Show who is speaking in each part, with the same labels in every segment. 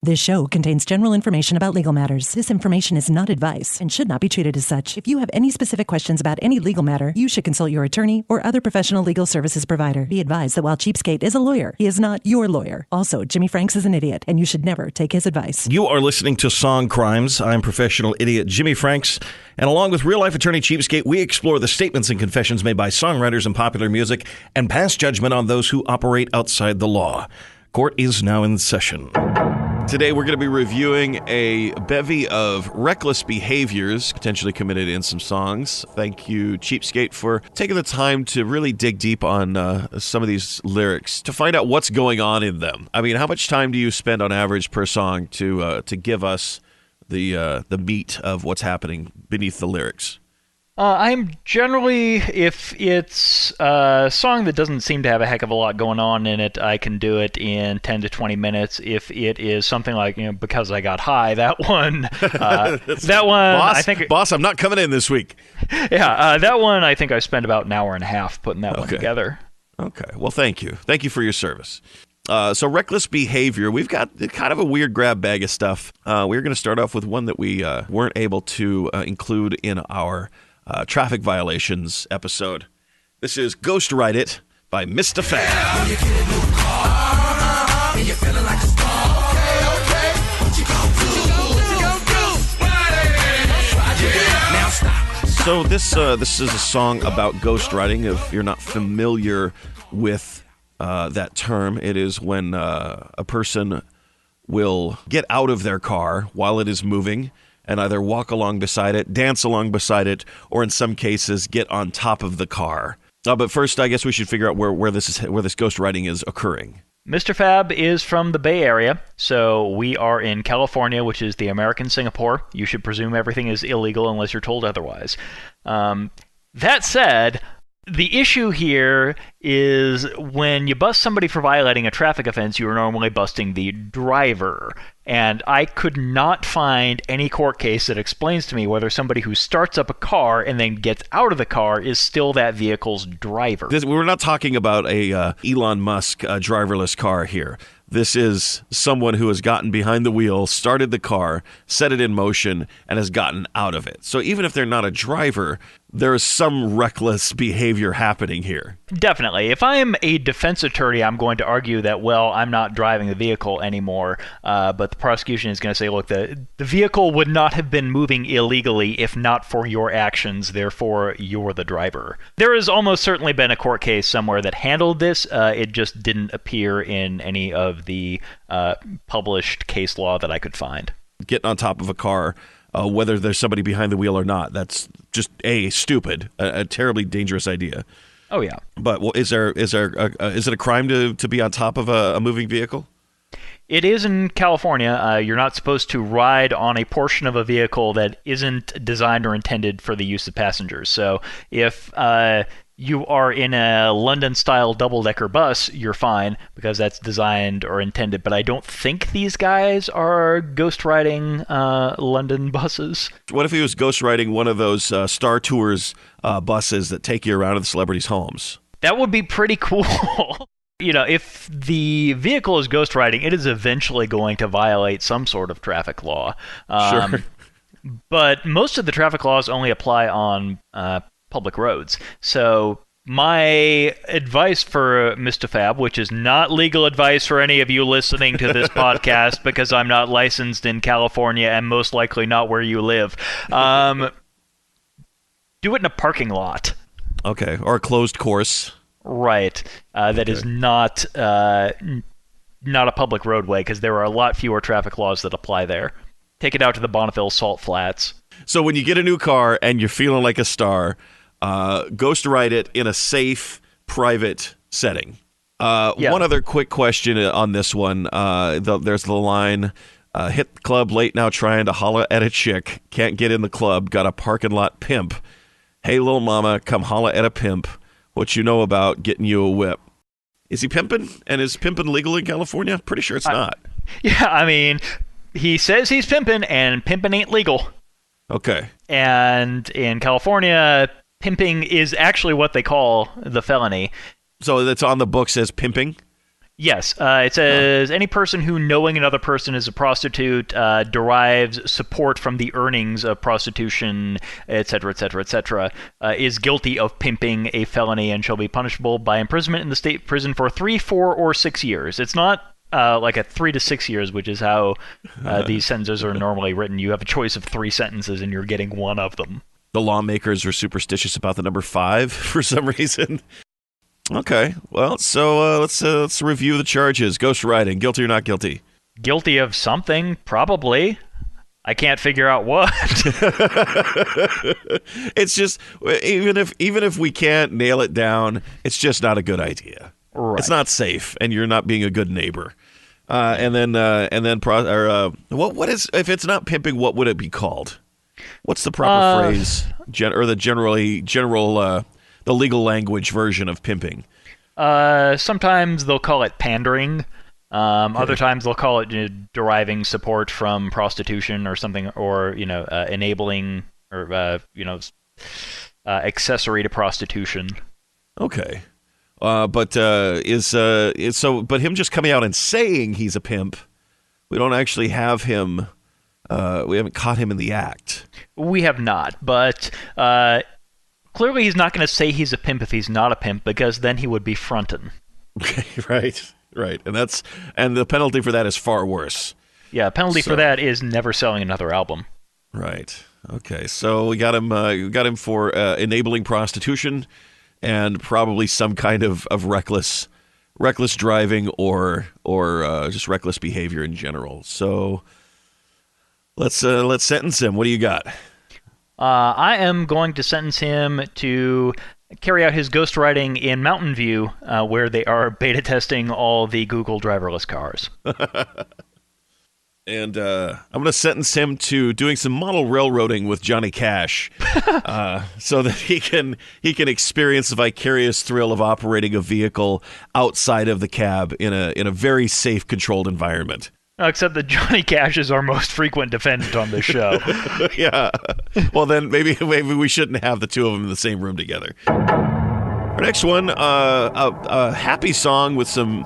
Speaker 1: This show contains general information about legal matters. This information is not advice and should not be treated as such. If you have any specific questions about any legal matter, you should consult your attorney or other professional legal services provider. Be advised that while Cheapskate is a lawyer, he is not your lawyer. Also, Jimmy Franks is an idiot, and you should never take his advice.
Speaker 2: You are listening to Song Crimes. I'm professional idiot Jimmy Franks, and along with real-life attorney Cheapskate, we explore the statements and confessions made by songwriters in popular music and pass judgment on those who operate outside the law. Court is now in session. Today, we're going to be reviewing a bevy of reckless behaviors potentially committed in some songs. Thank you, Cheapskate, for taking the time to really dig deep on some of these lyrics to find out what's going on in them. I mean, how much time do you spend on average per song to give us the meat of what's happening beneath the lyrics?
Speaker 3: I'm generally, if it's a song that doesn't seem to have a heck of a lot going on in it, I can do it in 10 to 20 minutes. If it is something like, Because I Got High, that one,
Speaker 2: Boss,
Speaker 3: I think...
Speaker 2: Boss, I'm not coming in this week.
Speaker 3: Yeah, that one, I think I spent about an hour and a half putting that one together.
Speaker 2: Okay, well, thank you. Thank you for your service. So reckless behavior, we've got kind of a weird grab bag of stuff. We're going to start off with one that we weren't able to include in our traffic violations episode. This is Ghost Ride It by Mistah. So this is a song about ghost riding. If you're not familiar with that term, it is when a person will get out of their car while it is moving and either walk along beside it, dance along beside it, or in some cases get on top of the car. But first, I guess we should figure out where this ghost riding is occurring.
Speaker 3: Mr. Fab is from the Bay Area, so we are in California, which is the American Singapore. You should presume everything is illegal unless you're told otherwise. That said, the issue here is when you bust somebody for violating a traffic offense, you are normally busting the driver. And I could not find any court case that explains to me whether somebody who starts up a car and then gets out of the car is still that vehicle's driver.
Speaker 2: We're not talking about a Elon Musk driverless car here. This is someone who has gotten behind the wheel, started the car, set it in motion, and has gotten out of it. So even if they're not a driver, there is some reckless behavior happening here.
Speaker 3: Definitely. If I'm a defense attorney, I'm going to argue that, well, I'm not driving the vehicle anymore, but the prosecution is going to say, look, the vehicle would not have been moving illegally if not for your actions, therefore you're the driver. There has almost certainly been a court case somewhere that handled this. It just didn't appear in any of the published case law that I could find.
Speaker 2: Getting on top of a car, whether there's somebody behind the wheel or not, that's just stupid, a terribly dangerous idea.
Speaker 3: Oh yeah.
Speaker 2: But is it a crime to be on top of a moving vehicle?
Speaker 3: It is in California. You're not supposed to ride on a portion of a vehicle that isn't designed or intended for the use of passengers. So if you are in a London-style double-decker bus, you're fine because that's designed or intended. But I don't think these guys are ghost riding London buses. What
Speaker 2: if he was ghost riding one of those Star Tours buses that take you around to the celebrities' homes?
Speaker 3: That would be pretty cool. If the vehicle is ghost riding, it is eventually going to violate some sort of traffic law.
Speaker 2: Sure.
Speaker 3: But most of the traffic laws only apply on public roads. So my advice for Mr. Fab, which is not legal advice for any of you listening to this podcast because I'm not licensed in California and most likely not where you live, do it in a parking lot.
Speaker 2: Okay, or a closed course.
Speaker 3: Right. That is not a public roadway because there are a lot fewer traffic laws that apply there. Take it out to the Bonneville Salt Flats.
Speaker 2: So when you get a new car and you're feeling like a star, ghost ride it in a safe, private setting. One other quick question on this one. There's the line, hit the club late now trying to holla at a chick. Can't get in the club, got a parking lot pimp. Hey, little mama, come holla at a pimp. What you know about getting you a whip. Is he pimping? And is pimping legal in California? Pretty sure it's not.
Speaker 3: Yeah, I mean, he says he's pimping, and pimping ain't legal.
Speaker 2: Okay.
Speaker 3: And in California, pimping is actually what they call the felony.
Speaker 2: So that's on the books as pimping?
Speaker 3: Yes, it says any person who, knowing another person is a prostitute, derives support from the earnings of prostitution, etc., etc., etc., is guilty of pimping, a felony, and shall be punishable by imprisonment in the state prison for 3, 4, or 6 years. It's not like a 3 to 6 years, which is how these sentences are normally written. You have a choice of 3 sentences, and you're getting one of them.
Speaker 2: The lawmakers are superstitious about the number 5 for some reason. Okay, well, so let's review the charges. Ghost riding, guilty or not guilty?
Speaker 3: Guilty of something, probably. I can't figure out what.
Speaker 2: It's just even if we can't nail it down, it's just not a good idea.
Speaker 3: Right.
Speaker 2: It's not safe, and you're not being a good neighbor. What is, if it's not pimping? What would it be called? What's the proper phrase? The legal language version of pimping.
Speaker 3: Sometimes they'll call it pandering. Other times they'll call it deriving support from prostitution or something, or enabling or accessory to prostitution.
Speaker 2: Okay, but him just coming out and saying he's a pimp, we don't actually have him. We haven't caught him in the act.
Speaker 3: We have not, but clearly he's not going to say he's a pimp if he's not a pimp, because then he would be frontin'.
Speaker 2: Okay, right, and the penalty for that is far worse.
Speaker 3: Yeah, penalty for that is never selling another album.
Speaker 2: Right. Okay, so we got him for enabling prostitution and probably some kind of reckless driving or just reckless behavior in general. So let's sentence him. What do you got?
Speaker 3: I am going to sentence him to carry out his ghostwriting in Mountain View, where they are beta testing all the Google driverless cars.
Speaker 2: And I'm going to sentence him to doing some model railroading with Johnny Cash, so that he can experience the vicarious thrill of operating a vehicle outside of the cab in a very safe, controlled environment.
Speaker 3: Except that Johnny Cash is our most frequent defendant on this show.
Speaker 2: Yeah. Well, then maybe we shouldn't have the two of them in the same room together. Our next one, a happy song with some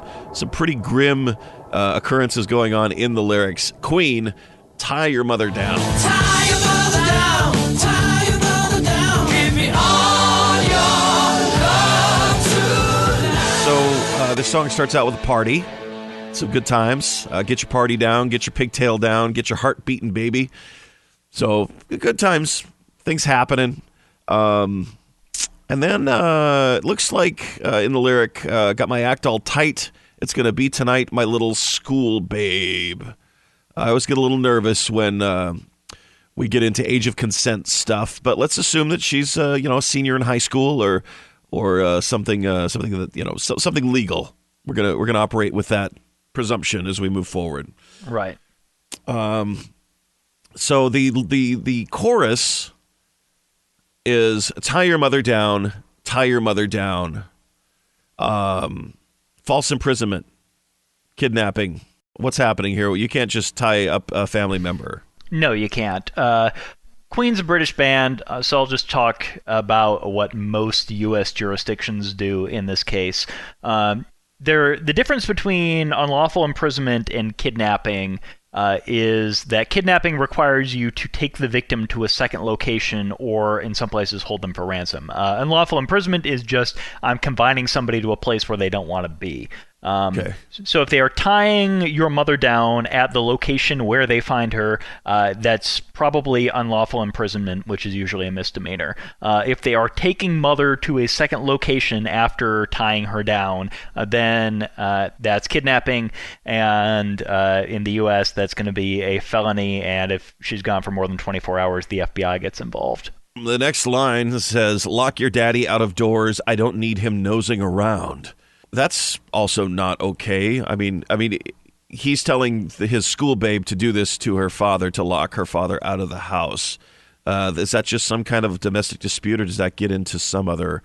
Speaker 2: pretty grim occurrences going on in the lyrics. Queen, Tie Your Mother Down.
Speaker 4: Tie your mother down, tie your mother down. Give me all your love tonight.
Speaker 2: So this song starts out with a party. Some good times. Get your party down, get your pigtail down, get your heart beating, baby. So good times, things happening. And then it looks like in the lyric, got my act all tight. It's going to be tonight, my little school babe. I always get a little nervous when we get into age of consent stuff, but let's assume that she's a senior in high school or something that something legal. We're gonna operate with that presumption as we move forward.
Speaker 3: Right.
Speaker 2: So the chorus is tie your mother down, tie your mother down. False imprisonment, kidnapping. What's happening here? You can't just tie up a family member.
Speaker 3: No, you can't. Queen's a British band, so I'll just talk about what most U.S. jurisdictions do in this case. The difference between unlawful imprisonment and kidnapping is that kidnapping requires you to take the victim to a second location or, in some places, hold them for ransom. Unlawful imprisonment is just, I'm confining somebody to a place where they don't want to be.
Speaker 2: Okay.
Speaker 3: So if they are tying your mother down at the location where they find her, that's probably unlawful imprisonment, which is usually a misdemeanor. If they are taking mother to a second location after tying her down, then that's kidnapping, and in the U.S. that's going to be a felony, and if she's gone for more than 24 hours, the FBI gets involved.
Speaker 2: The next line says, lock your daddy out of doors. I don't need him nosing around. That's also not okay. I mean, he's telling his school babe to do this to her father, to lock her father out of the house. Is that just some kind of domestic dispute, or does that get into some other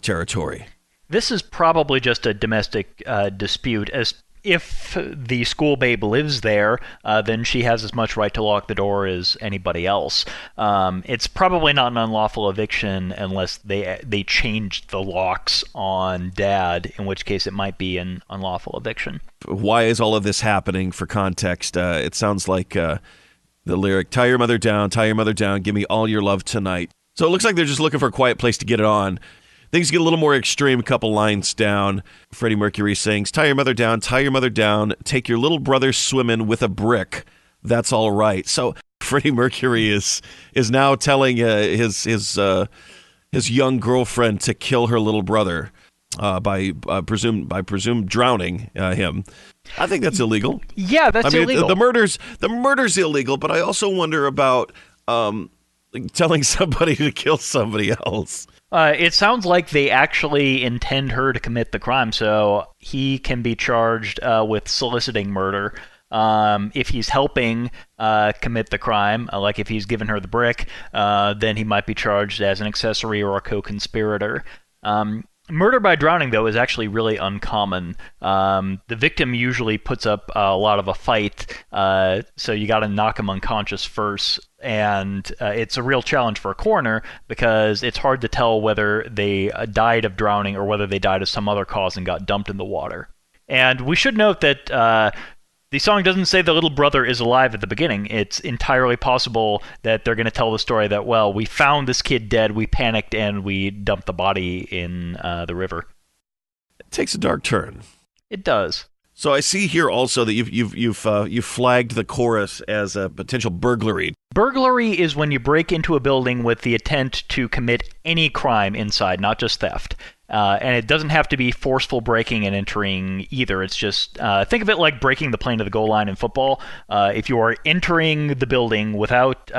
Speaker 2: territory?
Speaker 3: This is probably just a domestic dispute, if the school babe lives there, then she has as much right to lock the door as anybody else. It's probably not an unlawful eviction unless they changed the locks on Dad, in which case it might be an unlawful eviction.
Speaker 5: Why is all of this happening? For context, it sounds like the lyric, tie your mother down, give me all your love tonight. So it looks like they're just looking for a quiet place to get it on. Things get a little more extreme a couple lines down. Freddie Mercury sings, tie your mother down, take your little brother swimming with a brick. That's all right. So Freddie Mercury is now telling his young girlfriend to kill her little brother by presumed drowning him. I think that's illegal.
Speaker 3: Yeah, that's illegal.
Speaker 5: The murder's illegal, but I also wonder about telling somebody to kill somebody else.
Speaker 3: It sounds like they actually intend her to commit the crime, so he can be charged with soliciting murder. If he's helping commit the crime, like if he's given her the brick, then he might be charged as an accessory or a co-conspirator. Murder by drowning, though, is actually really uncommon. The victim usually puts up a lot of a fight, so you got to knock him unconscious first. And it's a real challenge for a coroner because it's hard to tell whether they died of drowning or whether they died of some other cause and got dumped in the water. And we should note that the song doesn't say the little brother is alive at the beginning. It's entirely possible that they're going to tell the story that, well, we found this kid dead, we panicked, and we dumped the body in the river.
Speaker 5: It takes a dark turn.
Speaker 3: It does.
Speaker 5: So I see here also that you've flagged the chorus as a potential burglary.
Speaker 3: Burglary is when you break into a building with the intent to commit any crime inside, not just theft. And it doesn't have to be forceful breaking and entering either. It's just, think of it like breaking the plane to the goal line in football. If you are entering the building without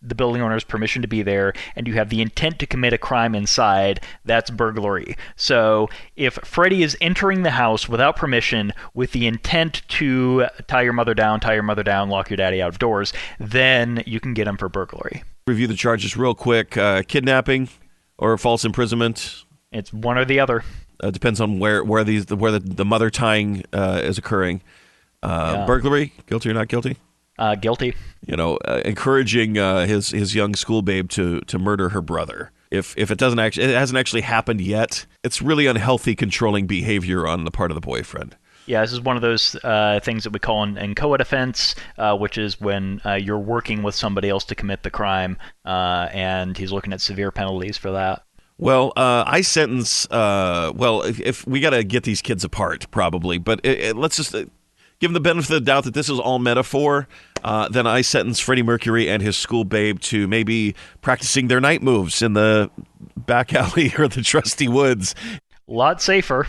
Speaker 3: the building owner's permission to be there, and you have the intent to commit a crime inside, that's burglary. So if Freddy is entering the house without permission with the intent to tie your mother down, lock your daddy out of doors, then you can get him for burglary.
Speaker 5: Review the charges real quick. Kidnapping or false imprisonment.
Speaker 3: It's one or the other.
Speaker 5: Depends on where the mother tying is occurring. Burglary, guilty or not guilty?
Speaker 3: Guilty.
Speaker 5: Encouraging his young school babe to murder her brother. If it hasn't actually happened yet, it's really unhealthy controlling behavior on the part of the boyfriend.
Speaker 3: Yeah, this is one of those things that we call an inchoate offense, which is when you're working with somebody else to commit the crime, and he's looking at severe penalties for that.
Speaker 5: Well, I sentence. If we got to get these kids apart, probably, but let's just give them the benefit of the doubt that this is all metaphor. Then I sentence Freddie Mercury and his school babe to maybe practicing their night moves in the back alley or the trusty woods.
Speaker 3: A lot safer.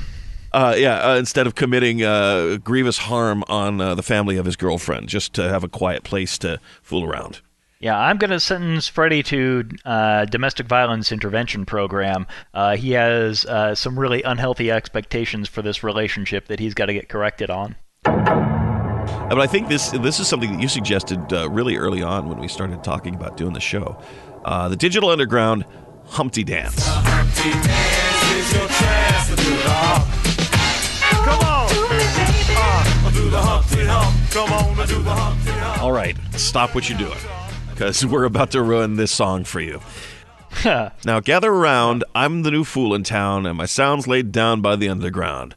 Speaker 5: Instead of committing grievous harm on the family of his girlfriend, just to have a quiet place to fool around.
Speaker 3: Yeah, I'm going to sentence Freddy to domestic violence intervention program. He has some really unhealthy expectations for this relationship that he's got to get corrected on.
Speaker 5: But I think this is something that you suggested really early on when we started talking about doing the show. The Digital Underground Humpty Dance.
Speaker 4: The Humpty Dance is your chance to do the hump. Come on. Do the Humpty Hump. Come on, do the Humpty Hump.
Speaker 5: All right, stop what you're doing, because we're about to ruin this song for you. Now, gather around. I'm the new fool in town, and my sound's laid down by the underground.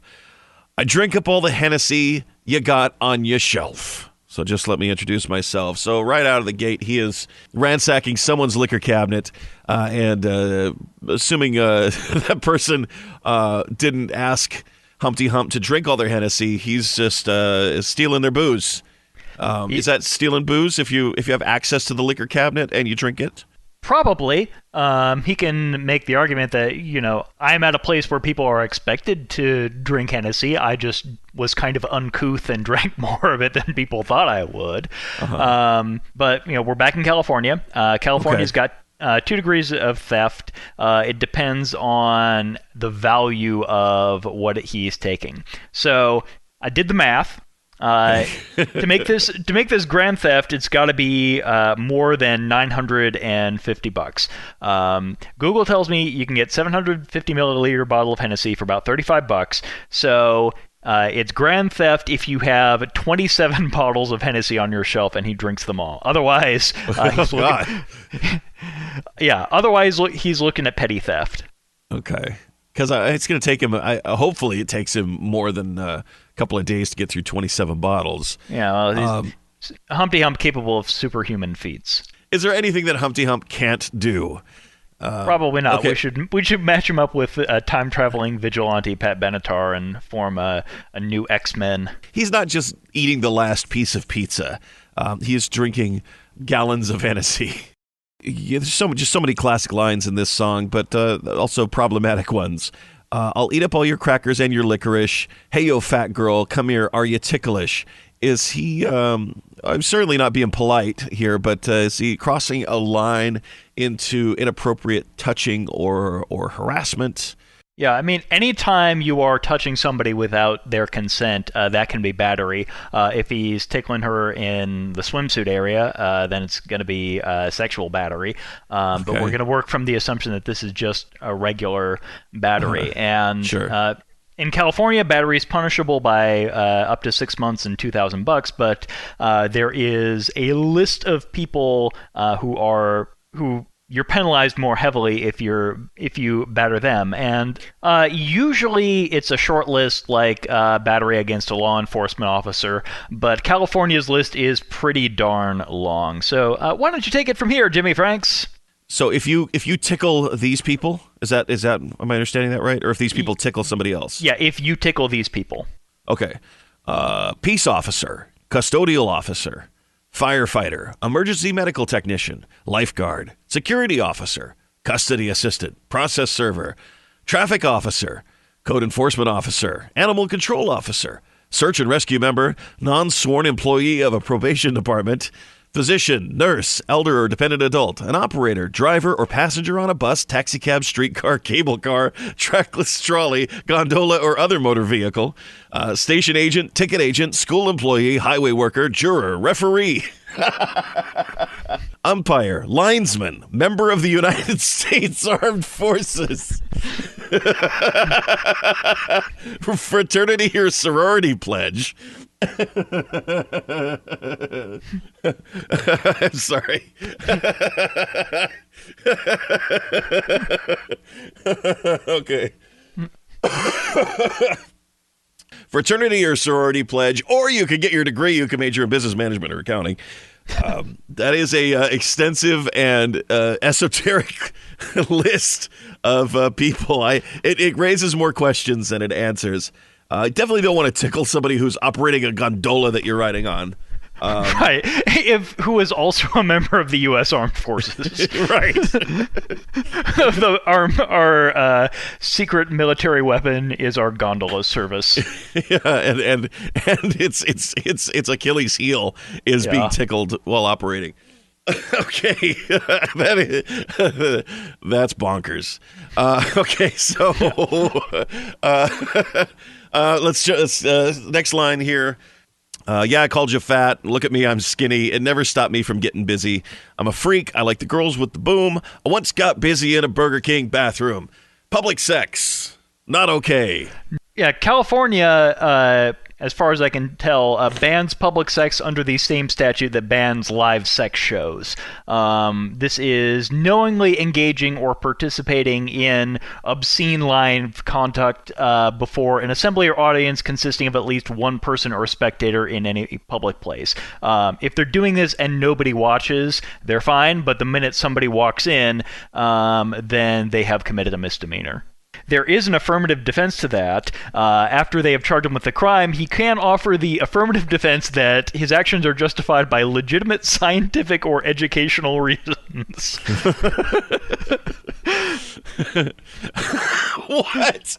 Speaker 5: I drink up all the Hennessy you got on your shelf. So just let me introduce myself. So right out of the gate, he is ransacking someone's liquor cabinet, and assuming that person didn't ask Humpty Hump to drink all their Hennessy, he's just stealing their booze. Is that stealing booze if you have access to the liquor cabinet and you drink it?
Speaker 3: Probably. He can make the argument that, I'm at a place where people are expected to drink Hennessy. I just was kind of uncouth and drank more of it than people thought I would. Uh-huh. But, we're back in California. California's got 2 degrees of theft. It depends on the value of what he's taking. So I did the math. To make this grand theft, it's got to be more than $950. Google tells me you can get 750 milliliter bottle of Hennessy for about $35. So It's grand theft if you have 27 bottles of Hennessy on your shelf and he drinks them all. Otherwise, otherwise he's looking at petty theft.
Speaker 5: Okay. Because it's going to take him, hopefully it takes him more than a couple of days to get through 27 bottles.
Speaker 3: Yeah, well, he's Humpty Hump capable of superhuman feats.
Speaker 5: Is there anything that Humpty Hump can't do?
Speaker 3: Probably not.
Speaker 5: Okay.
Speaker 3: We should match him up with a time-traveling vigilante, Pat Benatar, and form a new X-Men.
Speaker 5: He's not just eating the last piece of pizza. He is drinking gallons of Hennessy. Yeah, there's just so many classic lines in this song, but also problematic ones. I'll eat up all your crackers and your licorice. Hey, yo, fat girl, come here. Are you ticklish? Is he, I'm certainly not being polite here, but is he crossing a line into inappropriate touching or harassment?
Speaker 3: Yeah, I mean, anytime you are touching somebody without their consent, that can be battery. If he's tickling her in the swimsuit area, then it's going to be sexual battery. But we're going to work from the assumption that this is just a regular battery. And
Speaker 5: sure.
Speaker 3: In California, battery is punishable by up to 6 months and $2,000. But there is a list of people who you're penalized more heavily if you batter them, and usually it's a short list like battery against a law enforcement officer, but California's list is pretty darn long. So why don't you take it from here, Jimmy Franks?
Speaker 5: So if you tickle these people, is that am I understanding that right? Or if these people tickle somebody else?
Speaker 3: Yeah, if you tickle these people.
Speaker 5: Okay. Peace officer, custodial officer, firefighter, emergency medical technician, lifeguard, security officer, custody assistant, process server, traffic officer, code enforcement officer, animal control officer, search and rescue member, non-sworn employee of a probation department, physician, nurse, elder or dependent adult, an operator, driver or passenger on a bus, taxicab, streetcar, cable car, trackless trolley, gondola or other motor vehicle, station agent, ticket agent, school employee, highway worker, juror, referee, umpire, linesman, member of the United States Armed Forces, fraternity or sorority pledge. I'm sorry. Okay. Fraternity or sorority pledge, or you could get your degree. You can major in business management or accounting. That is a extensive and esoteric list of people. It raises more questions than it answers. I definitely don't want to tickle somebody who's operating a gondola that you're riding on.
Speaker 3: Right. Who is also a member of the U.S. Armed Forces.
Speaker 5: Right.
Speaker 3: Our secret military weapon is our gondola service.
Speaker 5: Yeah, and its Achilles heel is being tickled while operating. Okay, that's bonkers. Okay, so let's next line here. I called you fat. Look at me, I'm skinny. It never stopped me from getting busy. I'm a freak. I like the girls with the boom. I once got busy in a Burger King bathroom. Public sex, not okay.
Speaker 3: Yeah, California, as far as I can tell, bans public sex under the same statute that bans live sex shows. This is knowingly engaging or participating in obscene live conduct before an assembly or audience consisting of at least one person or spectator in any public place. If they're doing this and nobody watches, they're fine, but the minute somebody walks in, then they have committed a misdemeanor. There is an affirmative defense to that. After they have charged him with the crime, he can offer the affirmative defense that his actions are justified by legitimate scientific or educational reasons.
Speaker 5: What?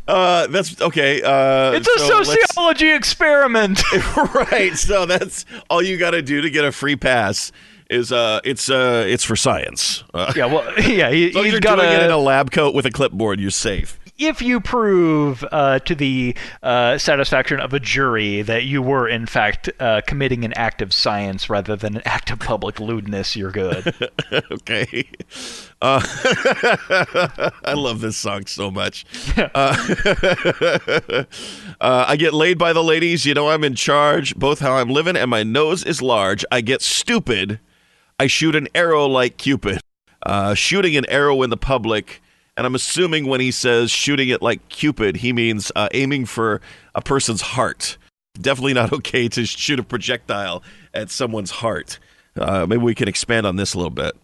Speaker 5: That's okay.
Speaker 3: It's a sociology experiment.
Speaker 5: Right. So that's all you got to do to get a free pass. It's for science.
Speaker 3: Yeah, well, yeah,
Speaker 5: so
Speaker 3: he's
Speaker 5: you're
Speaker 3: got
Speaker 5: doing it in a lab coat with a clipboard. You're safe.
Speaker 3: if you prove to the satisfaction of a jury that you were, in fact, committing an act of science rather than an act of public lewdness, you're good.
Speaker 5: Okay. I love this song so much. I get laid by the ladies. You know I'm in charge. Both how I'm living and my nose is large. I get stupid. I shoot an arrow like Cupid. Shooting an arrow in the public. And I'm assuming when he says shooting it like Cupid, he means aiming for a person's heart. Definitely not okay to shoot a projectile at someone's heart. Maybe we can expand on this a little bit.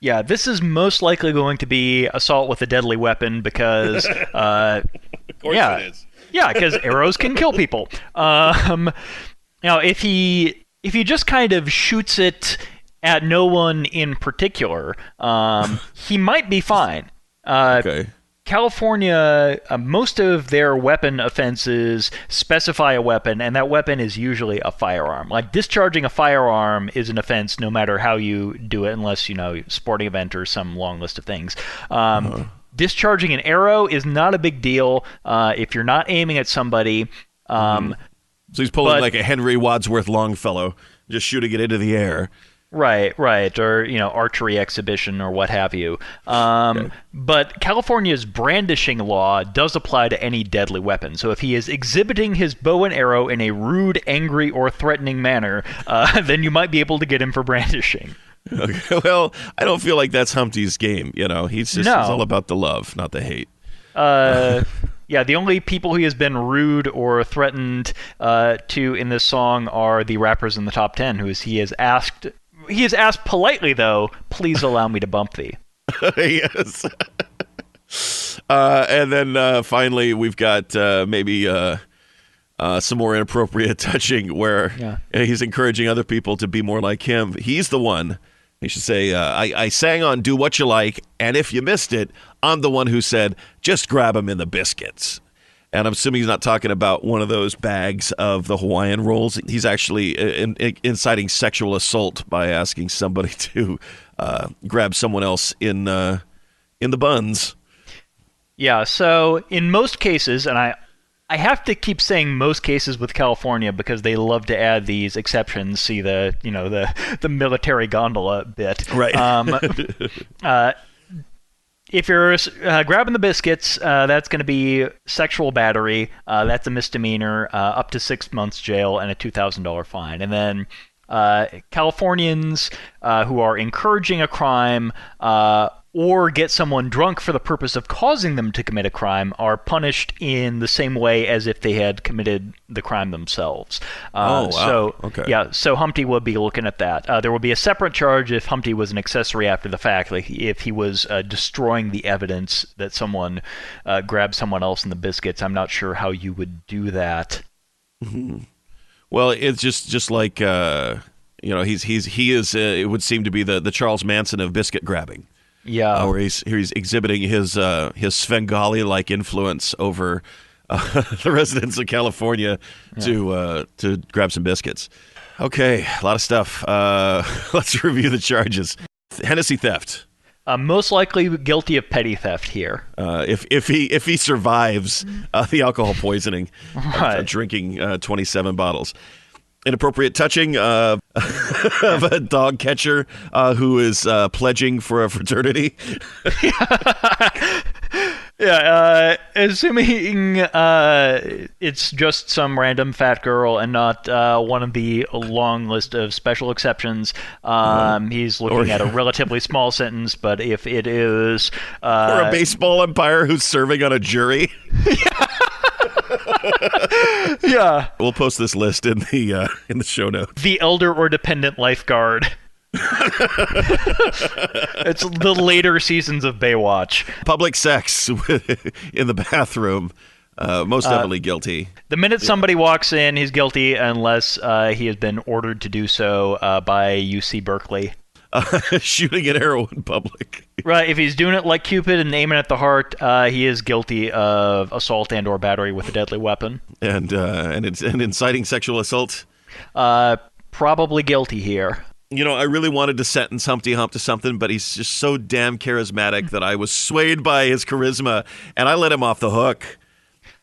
Speaker 3: Yeah, this is most likely going to be assault with a deadly weapon because...
Speaker 5: Of course it is.
Speaker 3: Yeah, because arrows can kill people. Now, if he just kind of shoots it at no one in particular, he might be fine.
Speaker 5: Okay.
Speaker 3: California, most of their weapon offenses specify a weapon, and that weapon is usually a firearm. Like, discharging a firearm is an offense no matter how you do it, unless, sporting event or some long list of things. Discharging an arrow is not a big deal if you're not aiming at somebody.
Speaker 5: So he's pulling like a Henry Wadsworth Longfellow, just shooting it into the air.
Speaker 3: Right, or archery exhibition or what have you. But California's brandishing law does apply to any deadly weapon. So if he is exhibiting his bow and arrow in a rude, angry, or threatening manner, then you might be able to get him for brandishing.
Speaker 5: Okay. Well, I don't feel like that's Humpty's game. He's all about the love, not the hate.
Speaker 3: Yeah, the only people he has been rude or threatened to in this song are the rappers in the top 10, he has asked politely, though, please allow me to bump thee.
Speaker 5: Yes. And then finally, we've got maybe some more inappropriate touching where he's encouraging other people to be more like him. He's the one. He should say, I sang on Do What You Like, and if you missed it, I'm the one who said, just grab him in the biscuits. And I'm assuming he's not talking about one of those bags of the Hawaiian rolls. He's actually inciting sexual assault by asking somebody to grab someone else in the buns.
Speaker 3: Yeah, so in most cases, and I have to keep saying most cases with California because they love to add these exceptions. See the military gondola bit,
Speaker 5: right?
Speaker 3: If you're grabbing the biscuits, that's going to be sexual battery. That's a misdemeanor, up to 6 months jail and a $2,000 fine. And then Californians who are encouraging a crime or get someone drunk for the purpose of causing them to commit a crime are punished in the same way as if they had committed the crime themselves.
Speaker 5: Wow.
Speaker 3: So,
Speaker 5: okay.
Speaker 3: Yeah, so Humpty would be looking at that. There would be a separate charge if Humpty was an accessory after the fact, like if he was destroying the evidence that someone grabbed someone else in the biscuits. I'm not sure how you would do that.
Speaker 5: Mm-hmm. Well, it's just like he is. It would seem to be the Charles Manson of biscuit grabbing.
Speaker 3: Yeah,
Speaker 5: where he's exhibiting his Svengali-like influence over the residents of California to grab some biscuits. Okay, a lot of stuff. Let's review the charges. Hennessy theft.
Speaker 3: Most likely guilty of petty theft here.
Speaker 5: If he survives the alcohol poisoning,
Speaker 3: right.
Speaker 5: Drinking 27 bottles. Inappropriate touching of a dog catcher who is pledging for a fraternity.
Speaker 3: Yeah, assuming it's just some random fat girl and not one of the long list of special exceptions, he's looking at a relatively small sentence, but if it is...
Speaker 5: or a baseball umpire who's serving on a jury.
Speaker 3: Yeah.
Speaker 5: We'll post this list in the show notes.
Speaker 3: The elder or dependent lifeguard. It's the later seasons of Baywatch.
Speaker 5: Public sex in the bathroom. Most definitely guilty.
Speaker 3: The minute somebody walks in, he's guilty unless he has been ordered to do so by UC Berkeley.
Speaker 5: Shooting an arrow in public.
Speaker 3: Right, if he's doing it like Cupid and aiming at the heart, he is guilty of assault and or battery with a deadly weapon.
Speaker 5: And inciting sexual assault?
Speaker 3: Probably guilty here.
Speaker 5: I really wanted to sentence Humpty Hump to something, but he's just so damn charismatic that I was swayed by his charisma, and I let him off the hook.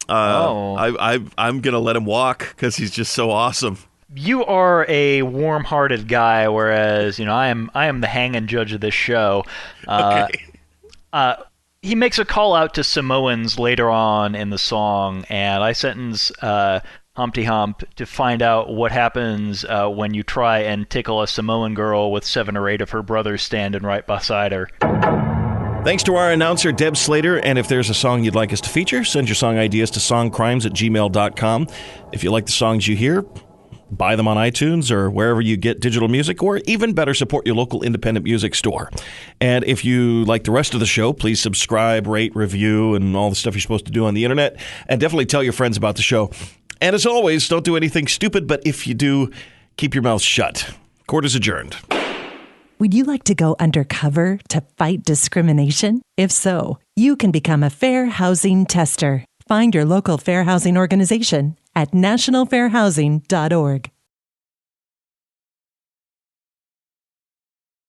Speaker 5: I'm going to let him walk because he's just so awesome.
Speaker 3: You are a warm-hearted guy, whereas I am the hanging judge of this show.
Speaker 5: Okay.
Speaker 3: He makes a call out to Samoans later on in the song, and I sentence Humpty Hump to find out what happens when you try and tickle a Samoan girl with 7 or 8 of her brothers standing right beside her.
Speaker 2: Thanks to our announcer, Deb Slater. And if there's a song you'd like us to feature, send your song ideas to songcrimes@gmail.com. If you like the songs you hear, buy them on iTunes or wherever you get digital music, or even better, support your local independent music store. And if you like the rest of the show, please subscribe, rate, review, and all the stuff you're supposed to do on the internet. And definitely tell your friends about the show. And as always, don't do anything stupid, but if you do, keep your mouth shut. Court is adjourned.
Speaker 1: Would you like to go undercover to fight discrimination? If so, you can become a fair housing tester. Find your local fair housing organization at nationalfairhousing.org.